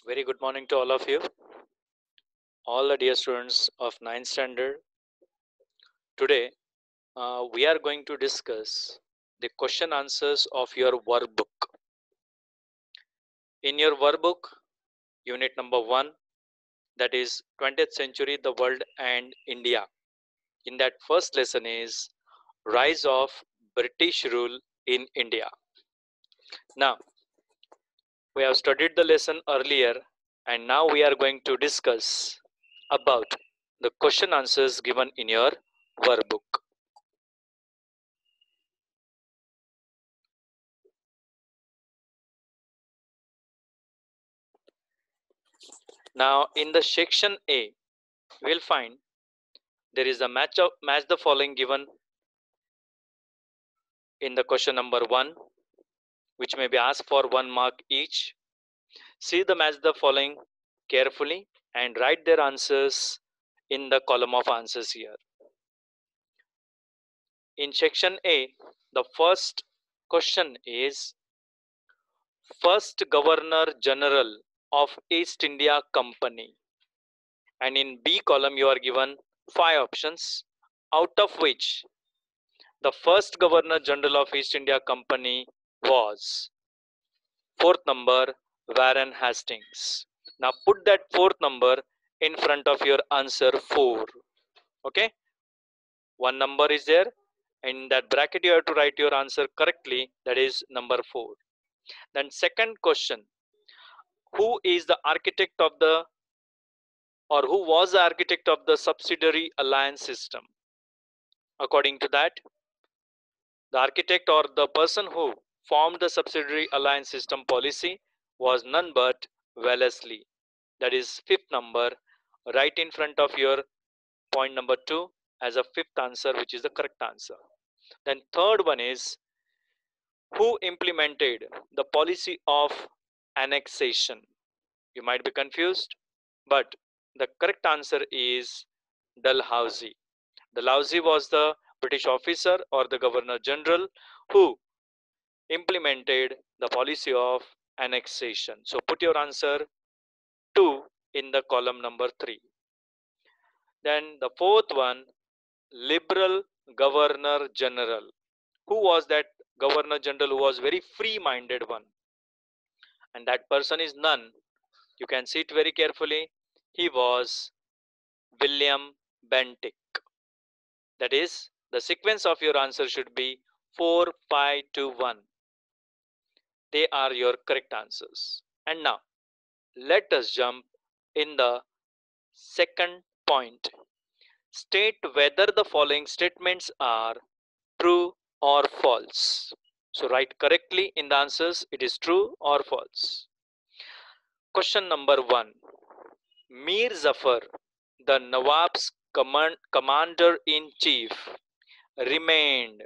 Very good morning to all of you, all the dear students of 9th standard. Today, we are going to discuss the question answers of your workbook. In your workbook, unit number 1, that is 20th century, the world and India. In that first lesson is Rise of British Rule in India. Now, we have studied the lesson earlier and now we are going to discuss about the question answers given in your workbook. Now in the section A, we will find there is a match the following given in the question number 1, which may be asked for 1 mark each. See the match the following carefully and write their answers in the column of answers here. In section A, the first question is first Governor General of East India Company, and in B column you are given 5 options, out of which the first Governor General of East India Company was fourth number Warren Hastings. Now put that fourth number in front of your answer 4. Okay, one number is there, and in that bracket you have to write your answer correctly, that is number 4. Then second question, who is the architect of the or who was the architect of the subsidiary alliance system? According to that, the architect or the person who formed the subsidiary alliance system policy was none but Wellesley. That is fifth number, right in front of your point number 2 as a fifth answer, which is the correct answer. Then third one is who implemented the policy of annexation? You might be confused, but the correct answer is Dalhousie. Dalhousie was the British officer or the Governor General who implemented the policy of annexation. So put your answer 2 in the column number 3. Then the fourth one, Liberal Governor General. Who was that Governor General who was very free-minded one? And that person is none. You can see it very carefully. He was William Bentinck. That is, the sequence of your answer should be 4, 5, 2, 1. They are your correct answers. And now, let us jump in the second point. State whether the following statements are true or false. So write correctly in the answers, it is true or false. Question number 1. Mir Zafar, the Nawab's commander-in-chief, remained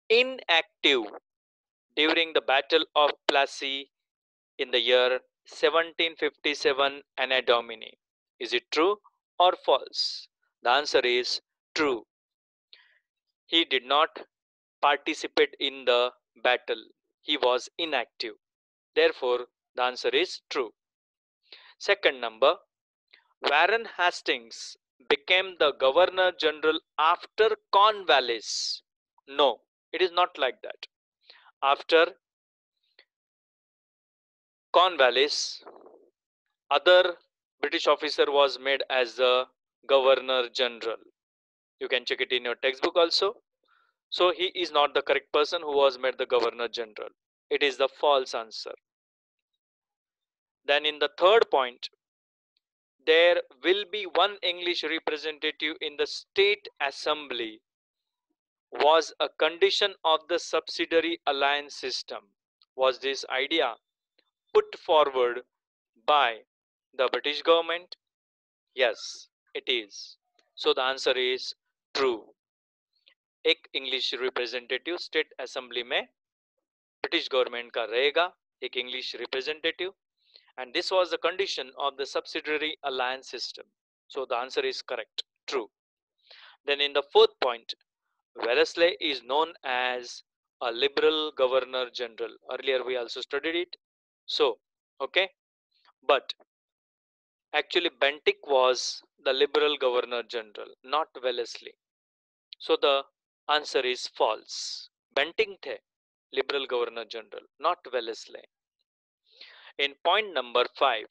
inactive during the Battle of Plassey in the year 1757 Anno Domini. Is it true or false? The answer is true. He did not participate in the battle. He was inactive. Therefore, the answer is true. Second number, Warren Hastings became the Governor General after Cornwallis. No, it is not like that. After Cornwallis, other British officer was made as the Governor General. You can check it in your textbook also. So he is not the correct person who was made the Governor General. It is the false answer. Then in the third point, there will be one English representative in the state assembly was a condition of the subsidiary alliance system. Was this idea put forward by the British government? Yes, it is. So the answer is true. एक English representative state assembly में British government का रहेगा, एक English representative, and this was the condition of the subsidiary alliance system. So the answer is correct, true. Then in the fourth point, Wellesley is known as a liberal governor general. Earlier we also studied it. So okay, but Actually, Bentinck was the Liberal Governor General, not Wellesley. So the answer is false. Bentinck थे Liberal Governor General, not Wellesley. In point number 5,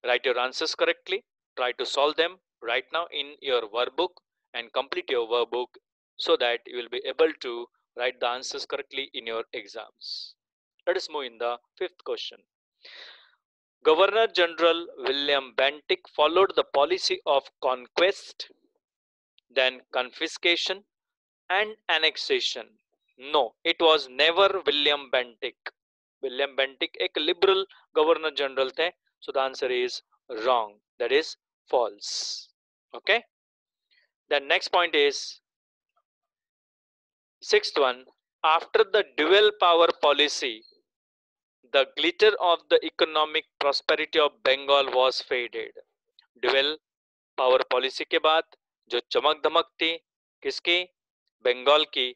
write your answers correctly. Try to solve them right now in your workbook and complete your workbook so that you will be able to write the answers correctly in your exams. Let us move in the 5th question. Governor General William Bentinck followed the policy of conquest, then confiscation and annexation. No, it was never William Bentinck. William Bentinck एक liberal governor general थे, so the answer is wrong. That is false. Okay. The next point is 6th one. After the dual power policy, the glitter of the economic prosperity of Bengal was faded. Dual power policy के बाद जो चमक धमक थी किसकी, बंगाल की,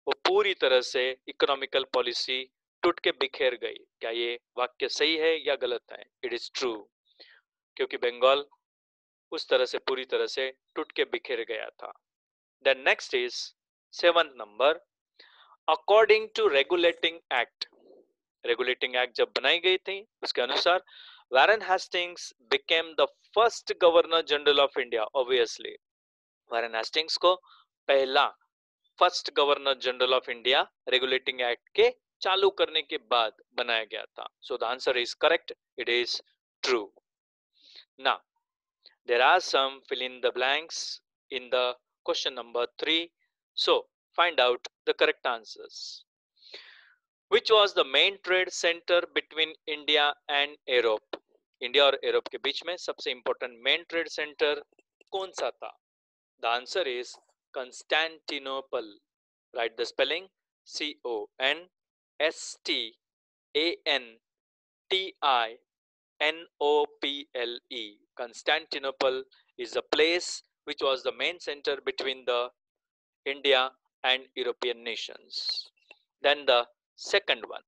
वो पूरी तरह से इकोनॉमिकल पॉलिसी टूट के बिखेर गई. क्या ये वाक्य सही है या गलत है? इट इज ट्रू, क्योंकि बंगाल उस तरह से पूरी तरह से टूट के बिखेर गया था. Then next is 7th number. According to regulating act, regulating act जब बनाई गई थी उसके अनुसार Warren Hastings became the first Governor General of India. Obviously, Warren Hastings को पहला first governor general of India regulating act के चालू करने के बाद बनाया गया था. So the answer is correct. It is true. Now, there are some fill in the blanks in the question number 3. So, find out the correct answers. Which was the main trade center between India and Europe? India और Europe के बीच में सबसे important main trade centre कौन सा था? The answer is Constantinople. Write the spelling CONSTANTINOPLE. Constantinople is a place which was the main center between the India and European nations. Then the second one.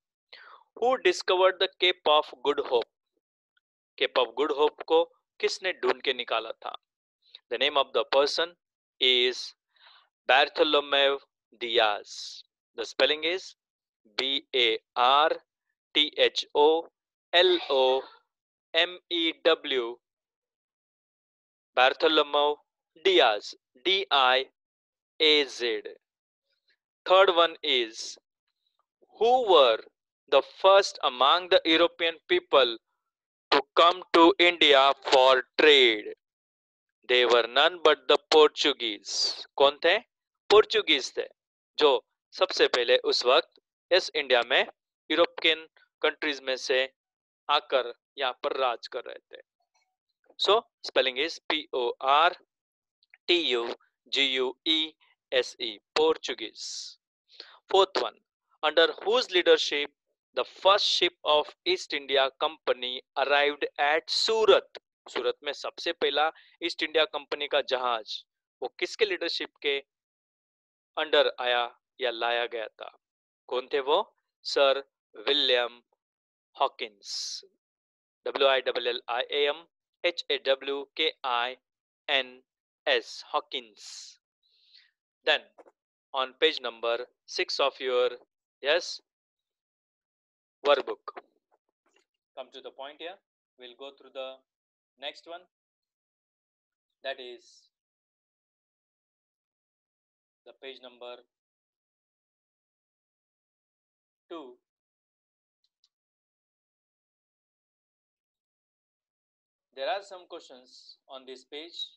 Who discovered the Cape of Good Hope? Cape of Good Hope को किसने ढूंढ के निकाला था? The name of the person is Bartholomew Diaz. The spelling is BARTHOLOMEW. Bartholomew Diaz. DIAZ. Third one is, who were the first among the European people to come to India for trade? They were none but the Portuguese. कौन थे? Portuguese थे, जो सबसे पहले उस वक्त इस India में यूरोपियन कंट्रीज में से आकर यहाँ पर राज कर रहे थे. सो spelling is PORTUGUESE. Portuguese. Fourth one. Under whose leadership the first ship of East India Company arrived at सूरत? सूरत में सबसे पहला ईस्ट इंडिया कंपनी का जहाज वो किसके लीडरशिप के अंडर आया या लाया गया था? कौन थे वो? Sir William Hawkins. WILLIAMHAWKINS. Hawkins. Then on page number 6 of your workbook, come to the point here. We'll go through the next one, that is the page number 2. There are some questions on this page.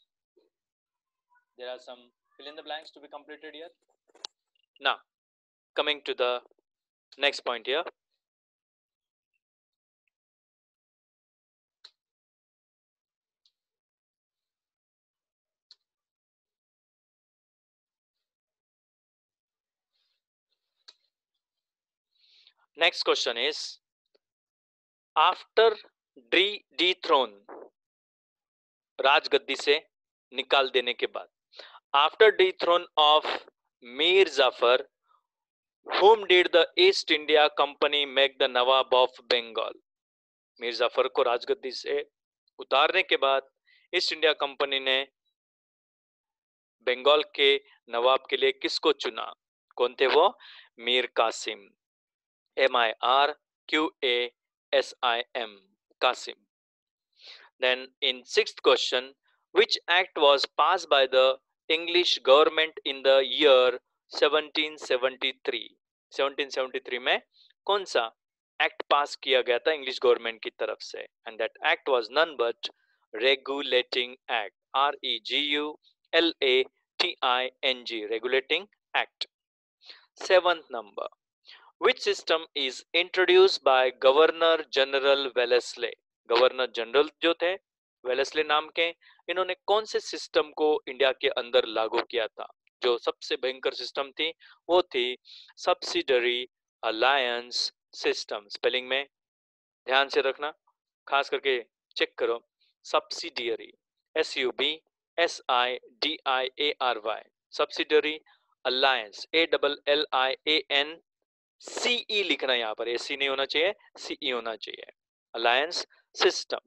There are some fill in the blanks to be completed here. Now, coming to the next point here. Next question is, after dethrone, राजगद्दी से निकाल देने के बाद, after dethrone of Mir Jafar, whom did the East India Company make the Nawab of Bengal? Mir Jafar को राजगद्दी से उतारने के बाद ईस्ट इंडिया कंपनी ने बंगाल के नवाब के लिए किसको चुना? कौन थे वो? Mir Qasim, MIRQASIM, Qasim. Then in sixth question, which act was passed by the English government in the year 1773? 1773 में कौन सा एक्ट पास किया गया था इंग्लिश गवर्नमेंट की तरफ से? And that act was none but regulating act, REGULATING, regulating act. Seventh number, which system is introduced by Governor General Wellesley? Governor general जो थे वेलेस्ले नाम के, इन्होंने कौन से सिस्टम को इंडिया के अंदर लागू किया था? जो सबसे भयंकर सिस्टम थी वो थी सब्सिडरी अलायंस सिस्टम. स्पेलिंग में ध्यान से रखना, खास करके चेक करो. Subsidiary, SUBSIDIARY, subsidiary alliance, ALLIANCE लिखना, यहाँ पर AC नहीं होना चाहिए, CE होना चाहिए. Alliance system.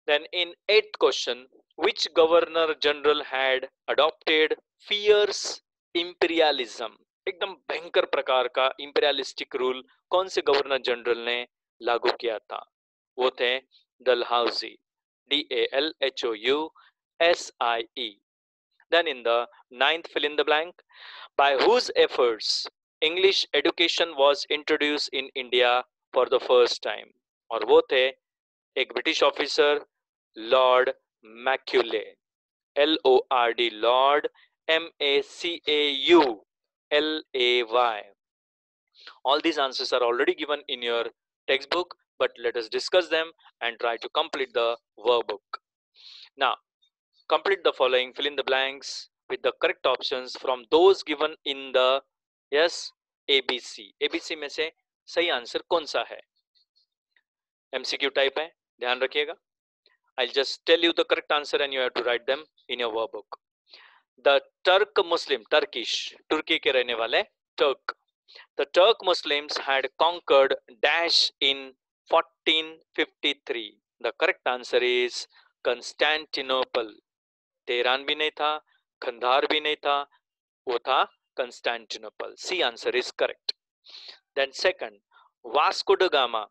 Then in eighth question, which governor general had adopted fierce imperialism? एकदम भयंकर प्रकार का इंपीरियलिस्टिक रूल कौन से गवर्नर जनरल ने लागू किया था? वो थे Dalhousie, DALHOUSIE. Then in the ninth fill in the blank, by whose efforts English education was introduced in India for the first time? और वो थे एक British officer Lord Macaulay, LORD, Lord, MACAULAY. All these answers are already given in your textbook, but let us discuss them and try to complete the workbook. Now, complete the following, fill in the blanks with the correct options from those given in the ABC. ABC में से सही answer कौन सा है? MCQ type है, ध्यान रखिएगा. I'll just tell you the correct answer and you have to write them in your workbook. The Turk Muslim, Turkish, तुर्की के रहने वाले Turk. The Turk Muslims had conquered dash in 1453. The correct answer is Constantinople. Tehran भी नहीं था, खंडार भी नहीं था, वो था Constantinople. C answer is correct. Then second, Vasco da Gama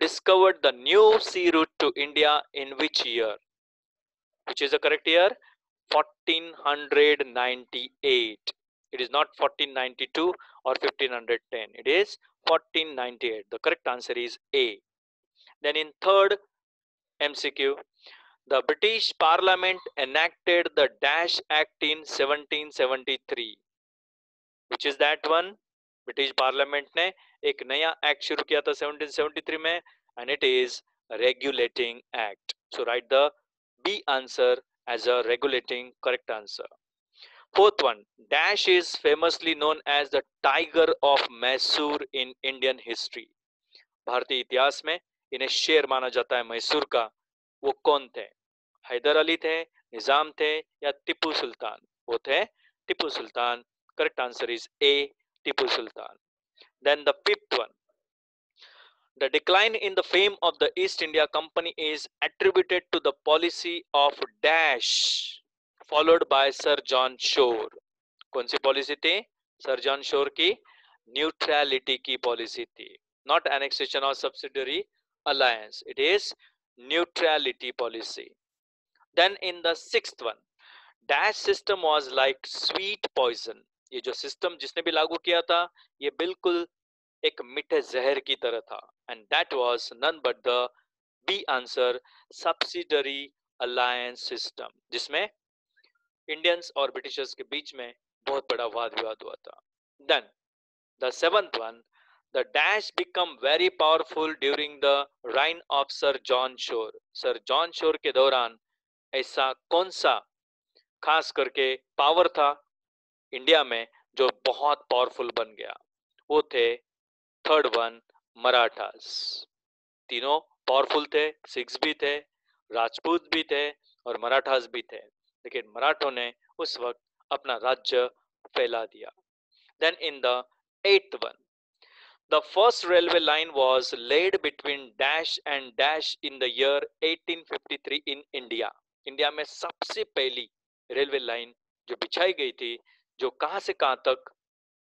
discovered the new sea route to India in which year? Which is the correct year? 1498. It is not 1492 or 1510. It is 1498. The correct answer is A. Then in third MCQ, the British Parliament enacted the Dash Act in 1773. Which is that one? British parliament ने एक नया act शुरू किया था 1773 में, and it is regulating act. So write the B answer as a regulating correct answer. Fourth one, Dash is famously known as the Tiger of Mysore in Indian history. भारतीय इतिहास में इन्हें शेर माना जाता है मैसूर का. वो कौन थे? हैदर अली थे, निजाम थे या टिप्पू सुल्तान? वो थे टिप्पू सुल्तान. Correct answer is A, Tipu Sultan. Then the fifth one, the decline in the fame of the East India Company is attributed to the policy of Dash followed by Sir John Shore. कौन सी policy थी? Sir John शोर की neutrality की policy थी. Not annexation or subsidiary alliance. It is neutrality policy. Then in the sixth one, Dash system was like sweet poison. ये जो system जिसने भी लागू किया था ये बिल्कुल एक मीठे जहर की तरह था. And that was none but the B answer, subsidiary alliance system, जिसमें इंडियंस और ब्रिटिशर्स के बीच में बहुत बड़ा वाद विवाद हुआ था. Then the seventh one, the dash become very powerful during the reign of sir John Shore. Sir John Shore के दौरान ऐसा कौन सा खास करके पावर था इंडिया में जो बहुत पावरफुल बन गया? वो थे थर्ड वन, मराठास. तीनों पावरफुल थे, सिख्स भी थे, राजपूत भी थे और मराठास भी थे, लेकिन मराठों ने उस वक्त अपना राज्य फैला दिया. Then in the eighth one, The first railway line was laid between dash and dash in the year 1853 in India. India में सबसे पहली रेलवे लाइन जो बिछाई गई थी, जो कहां से कहां तक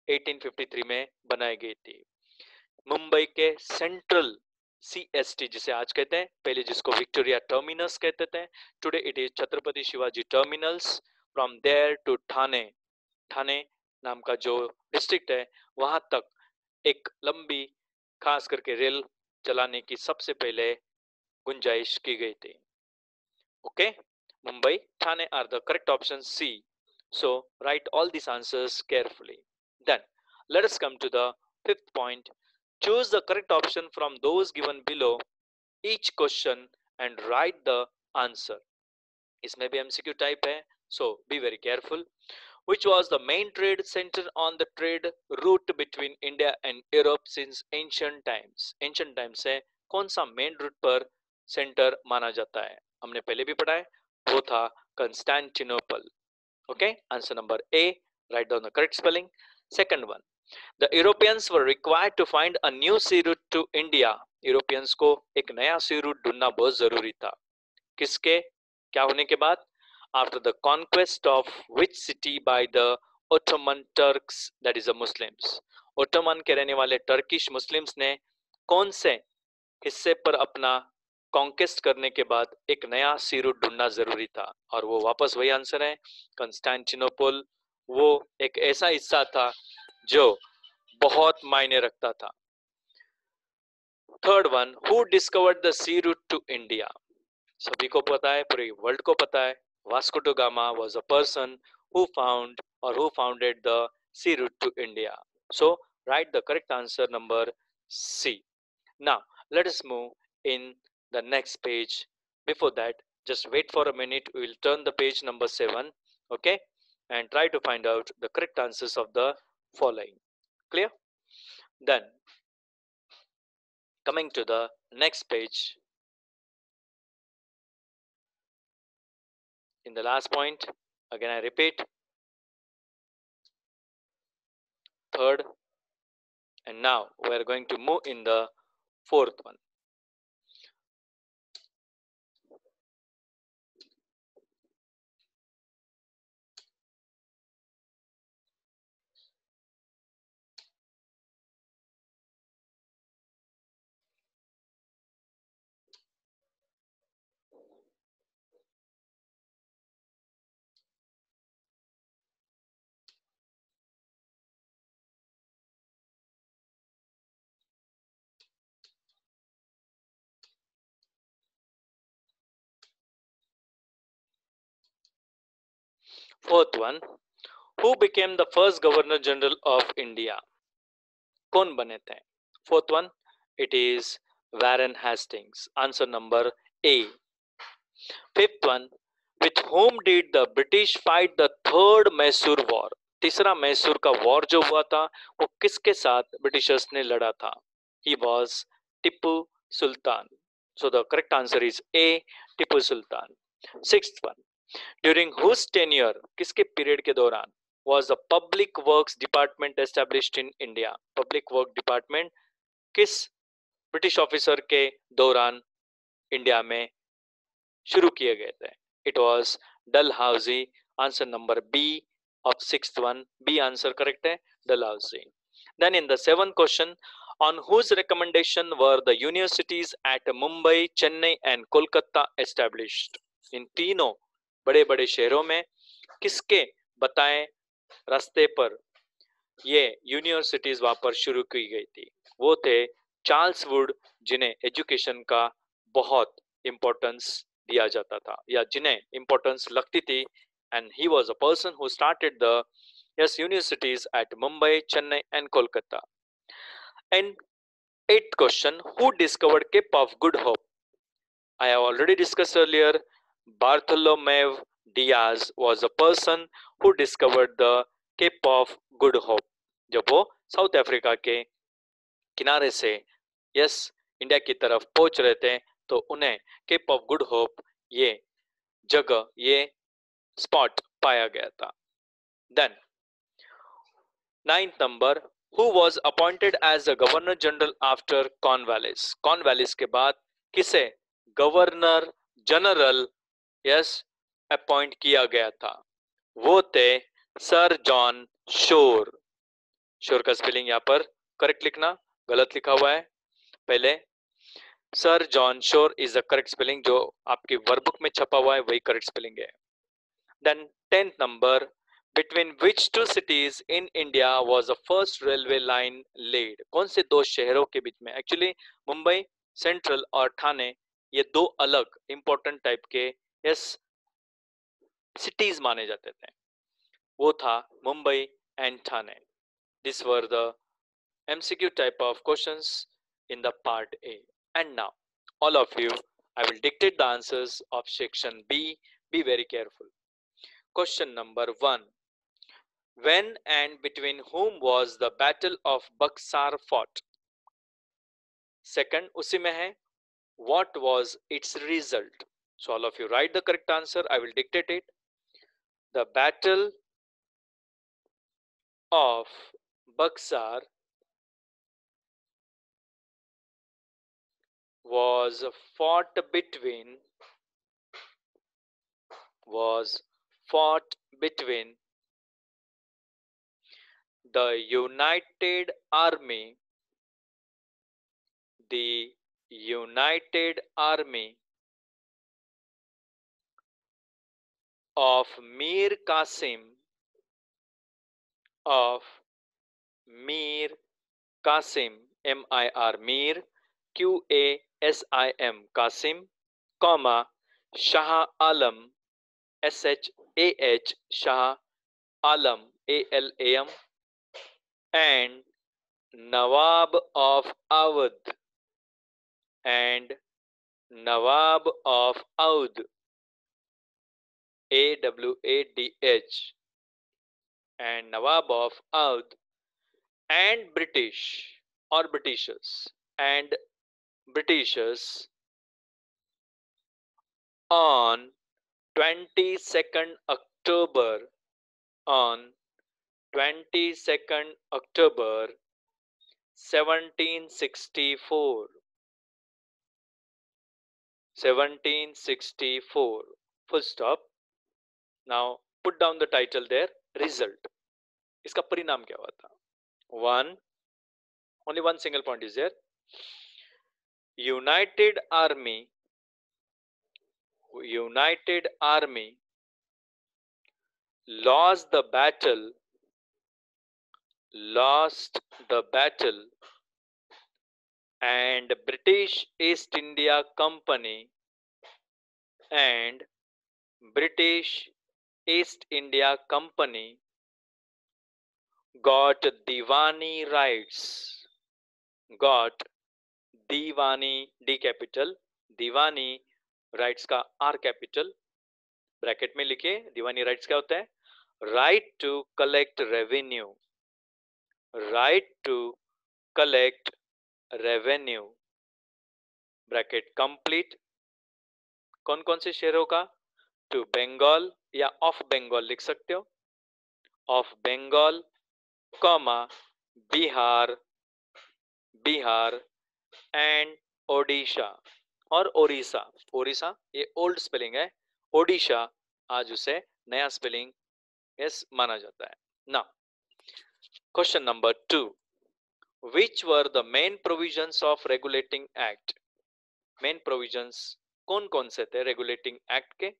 1853 में बनाई गई थी, मुंबई के सेंट्रल CST जिसे आज कहते हैं, पहले जिसको विक्टोरिया टर्मिनस कहते थे, today it is Chhatrapati Shivaji terminals, from there to Thane, Thane नाम का जो डिस्ट्रिक्ट है वहां तक एक लंबी खास करके रेल चलाने की सबसे पहले गुंजाइश की गई थी. Okay, Mumbai, Thane are the correct option C. So write all these answers carefully. Then let us come to the fifth point. Choose the correct option from those given below each question and write the answer. इसमें भी MCQ type है, so be very careful. Which was the main trade center on the trade route between India and Europe since ancient times? Ancient times से कौन सा main route पर centre माना जाता है? हमने पहले भी पढ़ा है, वो था कंस्टेंटिनोपल. Okay, answer number A. Write down the correct spelling. Second one, the Europeans were required to find a new sea route to India. Europeans को एक नया sea route ढूंढना बहुत जरूरी था. किसके क्या होने के बाद? After the conquest of which city by the Ottoman Turks, that is the Muslims. Ottoman के रहने वाले टर्किश मुस्लिम्स ने कौन से हिस्से पर अपना कॉन्केस्ट करने के बाद एक नया सी रूट ढूंढना जरूरी था, और वो वापस वही आंसर है, कंस्टेंटिनोपल. वो एक ऐसा हिस्सा था जो बहुत मायने रखता था. Third one, who discovered the sea route to India? सभी को पता है, पूरे वर्ल्ड को पता है, Vasco da Gama was a person who found or who founded the sea route to India. So write the correct answer number C. Now let us move in the next page. Before that, just wait for a minute. We will turn the page number 7, okay, and try to find out the correct answers of the following. Clear? Then coming to the next page, in the last point, again I repeat, third, and now we are going to move in the fourth one. Fourth one, who became the first Governor General of India? कौन बने थे? Fourth one, it is Warren Hastings. Answer number A. Fifth one, with whom did the British fight the third Mysore War? तीसरा मैसूर का war जो हुआ था वो किसके साथ ब्रिटिशर्स ने लड़ा था? He was Tipu Sultan. So the correct answer is A, Tipu Sultan. Sixth one, during whose tenure, किसके पीरियड के दौरान was the Public Works Department established in India? Public Work Department किस ब्रिटिश ऑफिसर के दौरान India में शुरू किए गए थे? It was Dalhousie. Answer number B of sixth one. B answer correct है, Dalhousie. Then in the seventh question, on whose recommendation were the universities at Mumbai, Chennai and Kolkata established? इन तीनों बड़े बड़े शहरों में किसके बताएं रास्ते पर ये यूनिवर्सिटीज वहां पर शुरू की गई थी? वो थे चार्ल्स वुड, जिन्हें एजुकेशन का बहुत इंपॉर्टेंस दिया जाता था या जिन्हें इंपॉर्टेंस लगती थी, and he was a person who started the universities at Mumbai, Chennai and Kolkata. And eighth question, who discovered Cape of Good Hope? I have already discussed earlier, Bartholomew Diaz was a person who discovered the Cape of Good Hope. जब वो south Africa के किनारे से India की तरफ पहुंच रहे थे तो उन्हें केप ऑफ गुड होप ये जगह, ये स्पॉट पाया गया था. Then ninth number, Who was appointed as the Governor General after Cornwallis? Cornwallis के बाद किसे गवर्नर जनरल यस अपॉइंट किया गया था? वो थे सर जॉन शोर। शोर का स्पेलिंग यहाँ पर करेक्ट लिखना, गलत लिखा हुआ है पहले। Sir John Shore is the correct spelling, जो आपकी वर्कबुक में छपा हुआ है वही करेक्ट स्पेलिंग है। Then 10th number, between which two cities in India was the first railway line laid? कौन से दो शहरों के बीच में? एक्चुअली मुंबई सेंट्रल और ठाणे ये दो अलग इंपॉर्टेंट टाइप के यस सिटीज माने जाते थे। वो था Mumbai and Thane. This were the MCQ type of questions in the part A. And now, all of you, I will dictate the answers of section B. Be very careful. Question number 1. When and between whom was the Battle of Buxar fought? Second, उसी में है what was its result? So all of you write the correct answer. I will dictate it. The Battle of Buxar was fought between the United Army of Mir Qasim M-I-R Mir Qasim Qasim, comma Shah Alam SHAH Shah Alam ALAM, and Nawab of Awadh AWADH and Nawab of Awadh and Britishers on 22nd October 1764. Full stop. Now put down the title there. Result. इसका परिणाम क्या हुआ था? One, only one single point is there. United Army lost the battle and British East India Company got Diwani rights. Diwani D capital, Diwani rights का R capital, bracket में लिखे। Diwani rights क्या होता है? Right to collect revenue, bracket complete. कौन कौन से शहरों का? टू बंगाल या ऑफ बंगाल लिख सकते हो, of Bengal, comma Bihar and Odisha और ओडिशा ये ओल्ड स्पेलिंग है, ओडिशा आज उसे नया स्पेलिंग यस माना जाता है। Now question number 2, which were the main provisions of regulating act? Main provisions कौन कौन से थे रेगुलेटिंग एक्ट के?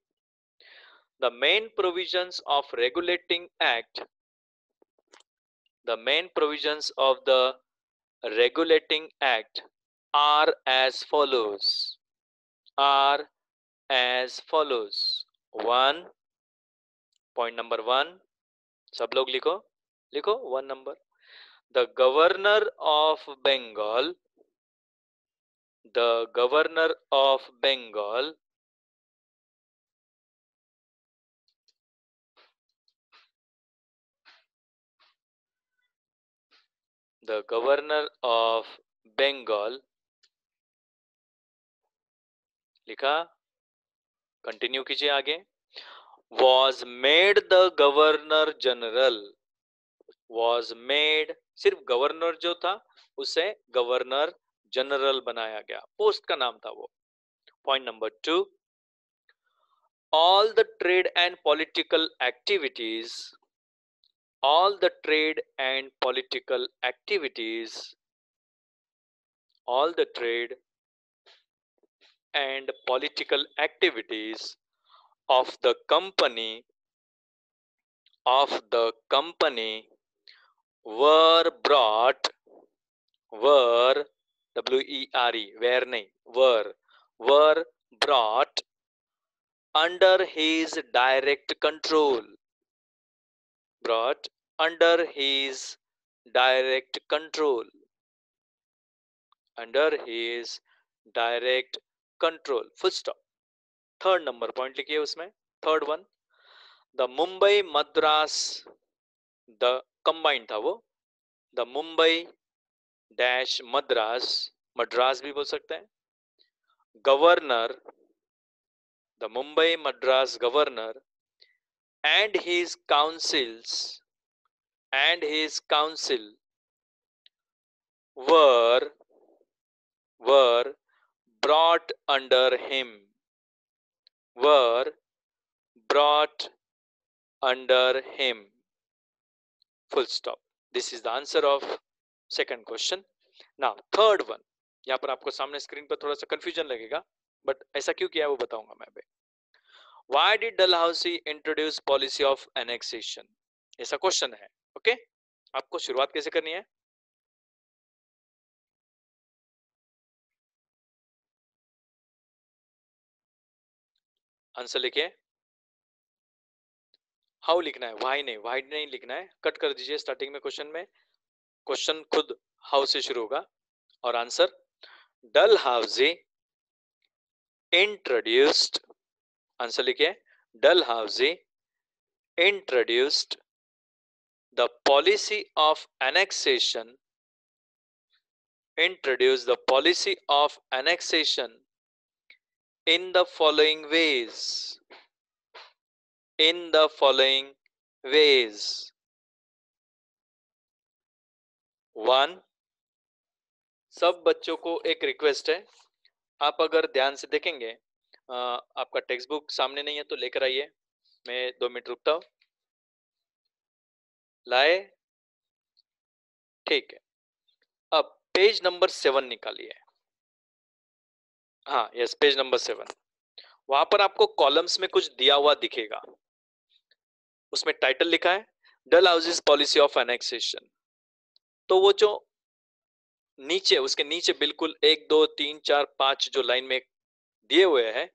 The main provisions of regulating act are as follows. One, point number 1, सब लोग लिखो 1 number. The governor of Bengal लिखा, continue कीजिए आगे। was made the governor general सिर्फ गवर्नर जो था उसे गवर्नर जनरल बनाया गया, पोस्ट का नाम था वो। Point number 2, all the trade and political activities, all the trade and political activities, all the trade and political activities of the company were brought, were, were nahi, were brought under his direct control, brought under his direct control, under his direct control, full stop. Third number point लिखिए उसमें, third one, the Mumbai Madras, the combined था वो, the Mumbai dash Madras, Madras भी बोल सकते हैं, governor, the Mumbai Madras governor and his councils, and his council were brought under him, were brought under him, full stop. This is the answer of second question. Now third one, यहाँ पर आपको सामने screen पर थोड़ा सा कंफ्यूजन लगेगा, but ऐसा क्यों किया है वो बताऊंगा मैं अभी। Why did Dalhousie introduce policy of annexation? ऐसा क्वेश्चन है, ओके? आपको शुरुआत कैसे करनी है? आंसर लिखिए। हाउ लिखना है, वाई नहीं, वाई नहीं लिखना है, कट कर दीजिए स्टार्टिंग में क्वेश्चन में, क्वेश्चन खुद हाउ से शुरू होगा और आंसर डलहाउसी इंट्रोड्यूस्ड, आंसर लिखिए, Dalhousie introduced the policy of annexation, introduced the policy of annexation in the following ways, in the following ways. 1, सब बच्चों को एक रिक्वेस्ट है, आप अगर ध्यान से देखेंगे, आपका टेक्स्ट बुक सामने नहीं है तो लेकर आइए, मैं 2 मिनट रुकता हूं, लाए, ठीक है। अब पेज नंबर 7 निकालिए, हाँ यस, पेज नंबर 7, वहां पर आपको कॉलम्स में कुछ दिया हुआ दिखेगा, उसमें टाइटल लिखा है डलहाउसीज पॉलिसी ऑफ एनेक्सेशन। तो वो जो नीचे, उसके नीचे बिल्कुल 1 2 3 4 5 जो लाइन में दिए हुए हैं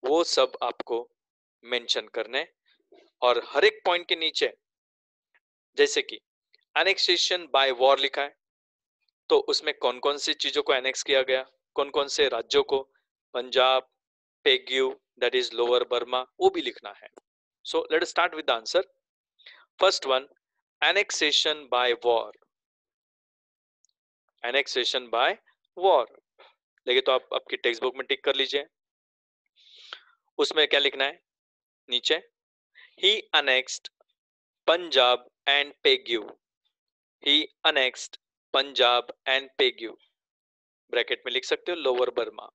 वो सब आपको मेंशन करने, और हर एक पॉइंट के नीचे जैसे कि एनेक्सेशन बाय वॉर लिखा है, तो उसमें कौन कौन सी चीजों को एनेक्स किया गया, कौन कौन से राज्यों को, Punjab, Pegu that is lower Burma, वो भी लिखना है। So let us start with the answer. First one, annexation by war, annexation by war लेकिन तो आप आपकी टेक्स्ट बुक में टिक कर लीजिए, उसमें क्या लिखना है नीचे, he annexed Punjab and Pegu, he annexed Punjab and Pegu, bracket में लिख सकते हो लोअर बर्मा।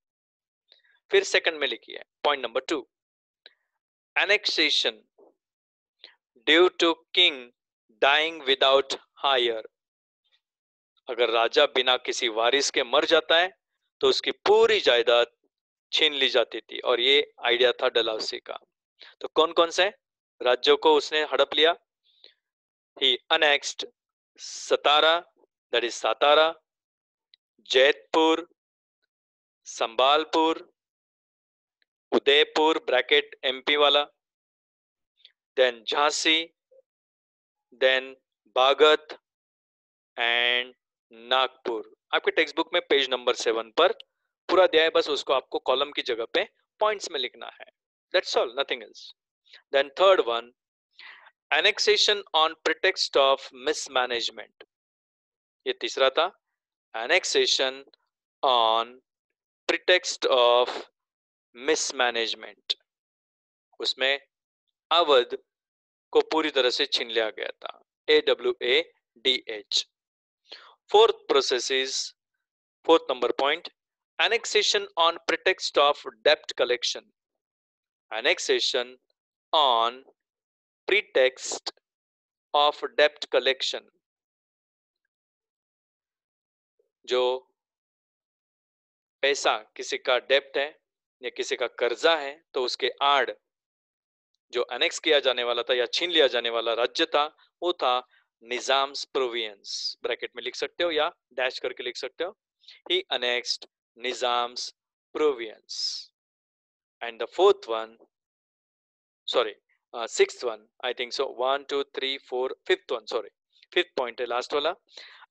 फिर सेकंड में लिखिए point number 2, annexation due to king dying without heir, अगर राजा बिना किसी वारिस के मर जाता है तो उसकी पूरी जायदाद छीन ली जाती थी, और ये आइडिया था डलहौसी का। तो कौन कौन से राज्यों को उसने हड़प लिया? He annexed Satara that is Satara, Jaitpur, Sambalpur, Udaipur bracket MP वाला, then Jhansi, then Baghat and Nagpur. आपके टेक्स्ट बुक में पेज नंबर 7 पर पूरा दिया है, बस उसको आपको कॉलम की जगह पे पॉइंट्स में लिखना है, that's all, nothing else. Then third one, annexation on pretext of mismanagement, ये तीसरा था, annexation on pretext of mismanagement, उसमें अवध को पूरी तरह से छीन लिया गया था, AWA DH. Fourth number point, annexation on pretext of debt collection. Annexation on pretext of debt collection. जो पैसा किसी का डेप्ट है या किसी का कर्जा है तो उसके आड़ जो अनेक्स किया जाने वाला था या छीन लिया जाने वाला राज्य था वो था निजाम्स प्रोवियंस, ब्रैकेट में लिख सकते हो या डैश करके लिख सकते हो. ही annexed Nizam's province. And the fourth one, sorry, sixth one, I think so. 1, 2, 3, 4, fifth one, sorry. Fifth point, last wala.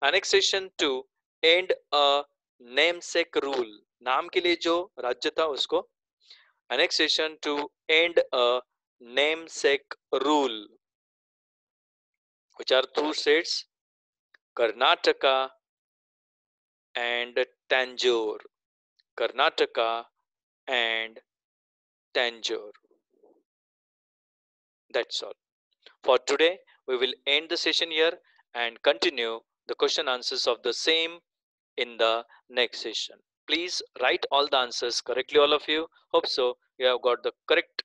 Annexation to end a namesake rule. नाम के लिए जो राज्य था उसको annexation to end a namesake rule, which are two states, Karnataka and Tanjore. Karnataka and Tanjore. That's all. For today, we will end the session here and continue the question answers of the same in the next session. Please write all the answers correctly, all of you. Hope so you have got the correct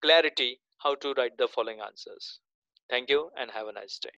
clarity how to write the following answers. Thank you and have a nice day.